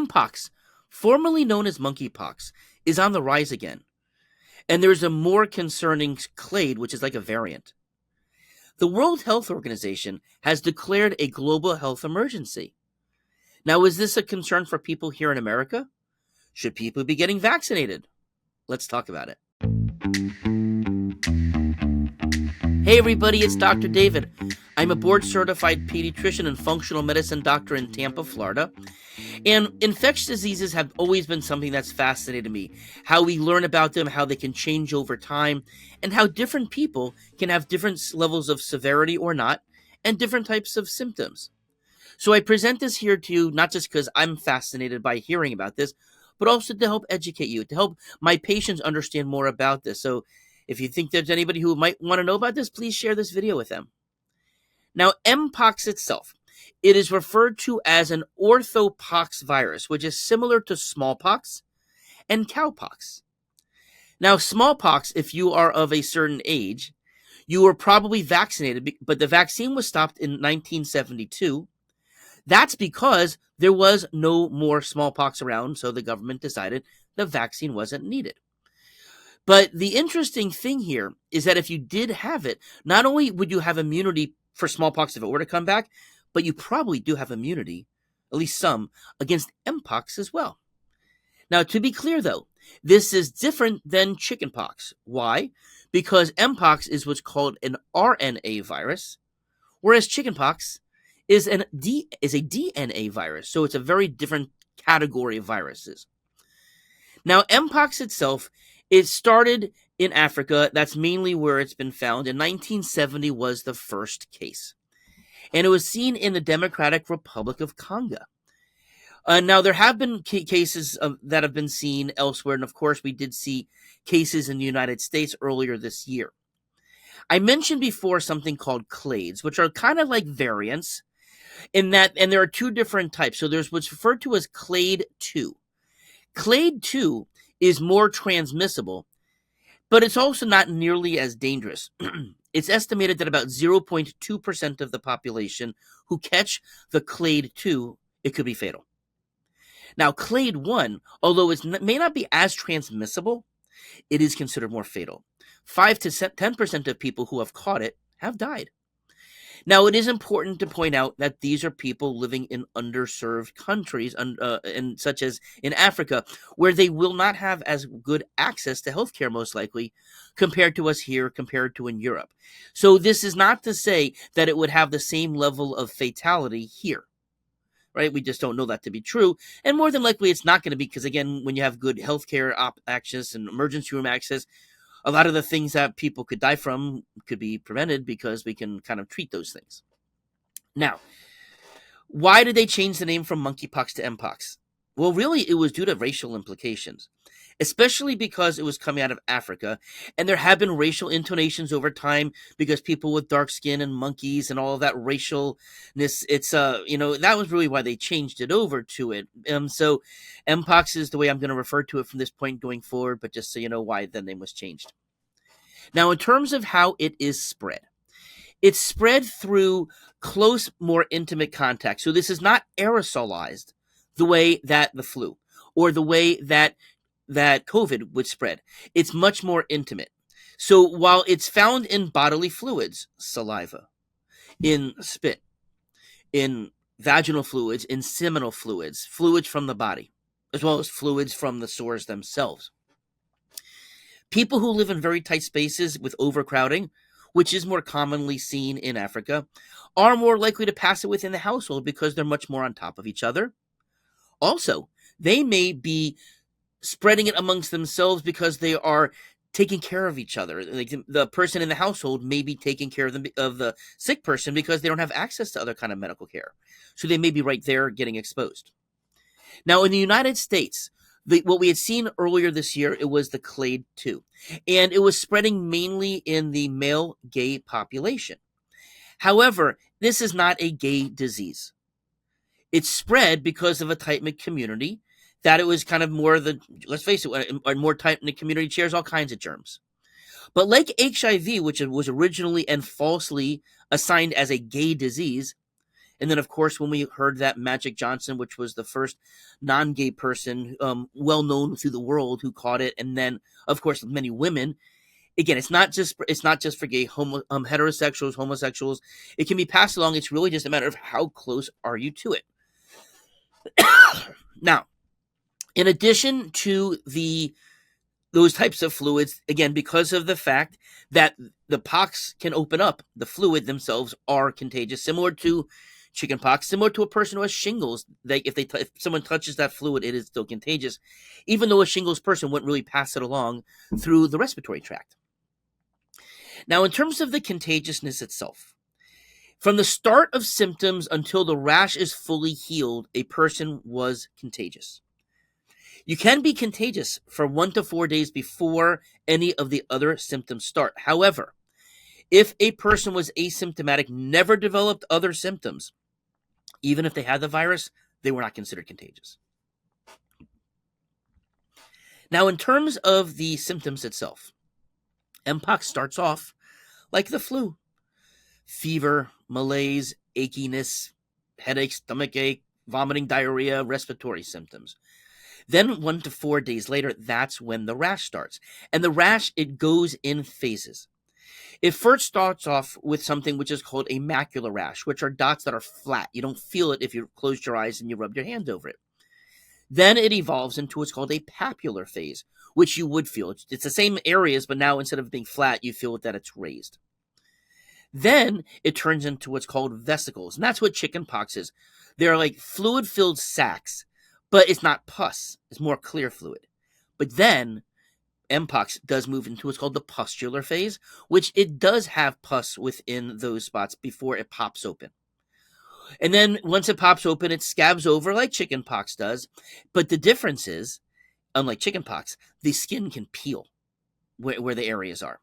Mpox, formerly known as monkeypox, is on the rise again. And there's a more concerning clade, which is like a variant. The World Health Organization has declared a global health emergency. Now, is this a concern for people here in America? Should people be getting vaccinated? Let's talk about it. Hey everybody, it's Dr. David. I'm a board-certified pediatrician and functional medicine doctor in Tampa, Florida. And infectious diseases have always been something that's fascinated me. How we learn about them, how they can change over time, and how different people can have different levels of severity or not, and different types of symptoms. So I present this here to you, not just because I'm fascinated by hearing about this, but also to help educate you, to help my patients understand more about this. So if you think there's anybody who might want to know about this, please share this video with them. Now, Mpox itself, it is referred to as an orthopox virus, which is similar to smallpox and cowpox. Now, smallpox, if you are of a certain age, you were probably vaccinated, but the vaccine was stopped in 1972. That's because there was no more smallpox around, so the government decided the vaccine wasn't needed. But the interesting thing here is that if you did have it, not only would you have immunity for smallpox if it were to come back, but you probably do have immunity, at least some, against Mpox as well. Now, to be clear, though, this is different than chickenpox. Why? Because Mpox is what's called an RNA virus, whereas chickenpox is a DNA virus, so it's a very different category of viruses. Now, Mpox itself, it started in Africa. That's mainly where it's been found. In 1970 was the first case. And it was seen in the Democratic Republic of Congo. Now, there have been cases that have been seen elsewhere. And of course, we did see cases in the United States earlier this year. I mentioned before something called clades, which are kind of like variants in that, and there are two different types. So there's what's referred to as clade 2. Clade 2 is more transmissible, but it's also not nearly as dangerous. It's estimated that about 0.2% of the population who catch the clade 2, it could be fatal. Now, clade 1, although it may not be as transmissible, it is considered more fatal. 5 to 10% of people who have caught it have died. Now, it is important to point out that these are people living in underserved countries, and such as in Africa, where they will not have as good access to healthcare, most likely, compared to us here, compared to in Europe. So this is not to say that it would have the same level of fatality here, right? We just don't know that to be true. And more than likely, it's not going to be, because, again, when you have good healthcare access and emergency room access, a lot of the things that people could die from could be prevented because we can kind of treat those things. Now, why did they change the name from monkeypox to Mpox? Well, really, it was due to racial implications, especially because it was coming out of Africa, and there have been racial intonations over time because people with dark skin and monkeys and all of that racialness, it's, that was really why they changed it over to it. So Mpox is the way I'm going to refer to it from this point going forward, but just so you know why the name was changed. Now, in terms of how it is spread, it's spread through close, more intimate contact. So this is not aerosolized the way that the flu or the way that COVID would spread. It's much more intimate. So while it's found in bodily fluids, saliva, in spit, in vaginal fluids, in seminal fluids, fluids from the body, as well as fluids from the sores themselves. People who live in very tight spaces with overcrowding, which is more commonly seen in Africa, are more likely to pass it within the household because they're much more on top of each other. Also, they may be spreading it amongst themselves because they are taking care of each other. Like the person in the household may be taking care of the sick person because they don't have access to other kind of medical care. So they may be right there getting exposed. Now, in the United States, what we had seen earlier this year, it was the clade 2, and it was spreading mainly in the male gay population. However, this is not a gay disease. It's spread because of a tight-knit community, that it was kind of more let's face it, a more tight-knit community shares all kinds of germs. But like HIV, which was originally and falsely assigned as a gay disease, And then, of course, when we heard that Magic Johnson, which was the first non-gay person well known through the world who caught it, and then, of course, many women. Again, it's not just for gay, heterosexuals, homosexuals. It can be passed along. It's really just a matter of how close are you to it. Now, in addition to those types of fluids, again, because of the fact that the pox can open up, the fluid themselves are contagious, similar to chickenpox, similar to a person who has shingles. If someone touches that fluid, it is still contagious, even though a shingles person wouldn't really pass it along through the respiratory tract. Now, in terms of the contagiousness itself, from the start of symptoms until the rash is fully healed, a person was contagious. You can be contagious for 1 to 4 days before any of the other symptoms start. However, if a person was asymptomatic, never developed other symptoms, even if they had the virus, they were not considered contagious. Now, in terms of the symptoms itself, Mpox starts off like the flu. Fever, malaise, achiness, headache, stomachache, vomiting, diarrhea, respiratory symptoms. Then 1 to 4 days later, that's when the rash starts. And the rash, it goes in phases. It first starts off with something which is called a macular rash, which are dots that are flat. You don't feel it if you close your eyes and you rub your hand over it. Then it evolves into what's called a papular phase, which you would feel. It's the same areas, but now instead of being flat, you feel that it's raised. Then it turns into what's called vesicles, and that's what chickenpox is. They're like fluid-filled sacs, but it's not pus. It's more clear fluid. But then Mpox does move into what's called the pustular phase, which it does have pus within those spots before it pops open. And then once it pops open, it scabs over like chickenpox does. But the difference is, unlike chickenpox, the skin can peel where the areas are.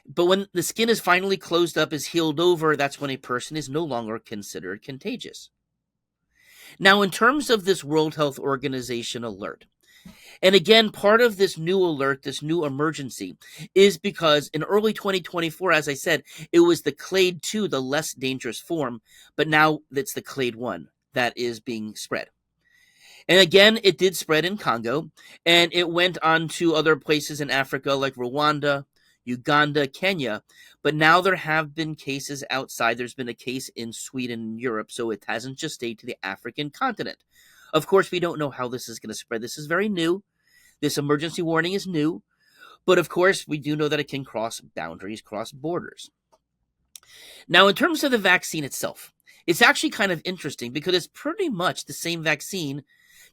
But when the skin is finally closed up, is healed over, that's when a person is no longer considered contagious. Now, in terms of this World Health Organization alert, and again, part of this new alert, this new emergency, is because in early 2024, as I said, it was the clade 2, the less dangerous form, but now it's the clade 1 that is being spread. And again, it did spread in Congo, and it went on to other places in Africa like Rwanda, Uganda, Kenya, but now there have been cases outside. There's been a case in Sweden and Europe, so it hasn't just stayed to the African continent. Of course, we don't know how this is going to spread. This is very new. This emergency warning is new, but of course, we do know that it can cross boundaries, cross borders. Now, in terms of the vaccine itself, it's actually kind of interesting because it's pretty much the same vaccine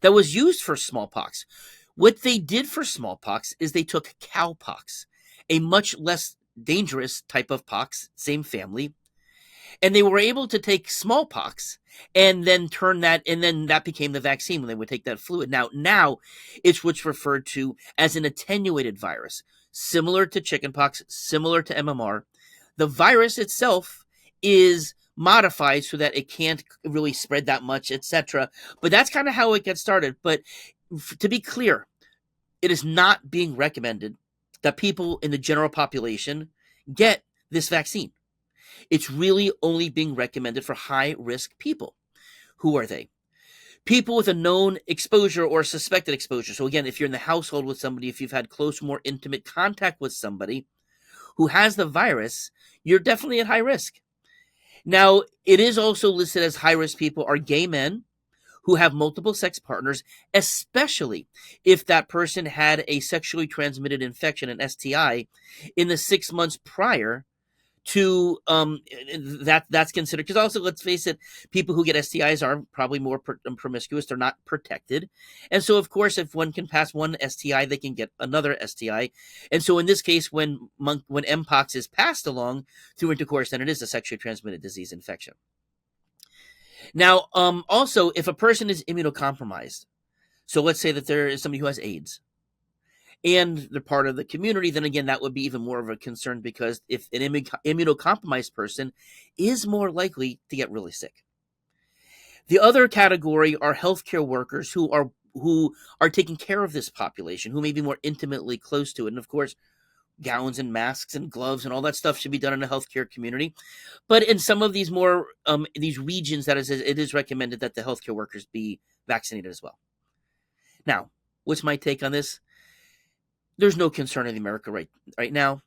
that was used for smallpox. What they did for smallpox is they took cowpox, a much less dangerous type of pox, same family, and they were able to take smallpox and then turn that, and then that became the vaccine when they would take that fluid. Now it's what's referred to as an attenuated virus, similar to chickenpox, similar to MMR. The virus itself is modified so that it can't really spread that much, etc. But that's kind of how it gets started. But to be clear, it is not being recommended that people in the general population get this vaccine. It's really only being recommended for high-risk people. Who are they? People with a known exposure or suspected exposure. So again, if you're in the household with somebody, if you've had close, more intimate contact with somebody who has the virus, you're definitely at high risk. Now, it is also listed as high-risk people are gay men who have multiple sex partners, especially if that person had a sexually transmitted infection, an STI, in the 6 months prior to that's considered. Because also, let's face it, people who get STIs are probably more promiscuous. They're not protected. And so, of course, if one can pass one STI, they can get another STI. And so in this case, when Mpox is passed along through intercourse, then it is a sexually transmitted disease infection. Now, also, if a person is immunocompromised, so let's say that there is somebody who has AIDS, and they're part of the community, then again, that would be even more of a concern because if an immunocompromised person is more likely to get really sick. The other category are healthcare workers who are taking care of this population, who may be more intimately close to it. And of course, gowns and masks and gloves and all that stuff should be done in the healthcare community. But in some of these more these regions, it is recommended that the healthcare workers be vaccinated as well. Now, what's my take on this? There's no concern in America right now.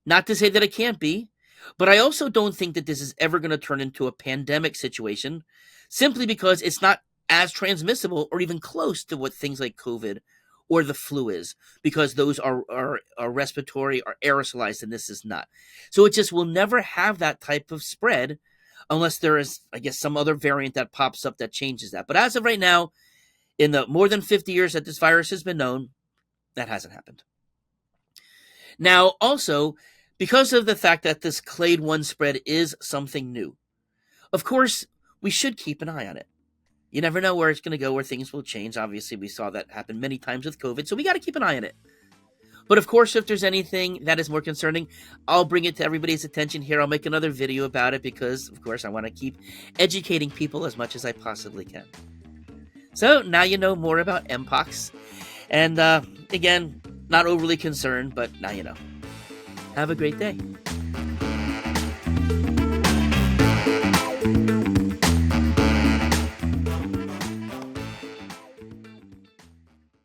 Not to say that it can't be, but I also don't think that this is ever going to turn into a pandemic situation, simply because it's not as transmissible or even close to what things like COVID or the flu is, because those are respiratory or aerosolized, and this is not. So it just will never have that type of spread unless there is, I guess, some other variant that pops up that changes that. But as of right now, in the more than 50 years that this virus has been known, that hasn't happened. Now, also, because of the fact that this clade 1 spread is something new, of course, we should keep an eye on it. You never know where it's going to go, where things will change. Obviously, we saw that happen many times with COVID, so we got to keep an eye on it. But of course, if there's anything that is more concerning, I'll bring it to everybody's attention here. I'll make another video about it because, of course, I want to keep educating people as much as I possibly can. So now you know more about Mpox. And again, not overly concerned, but now you know. Have a great day.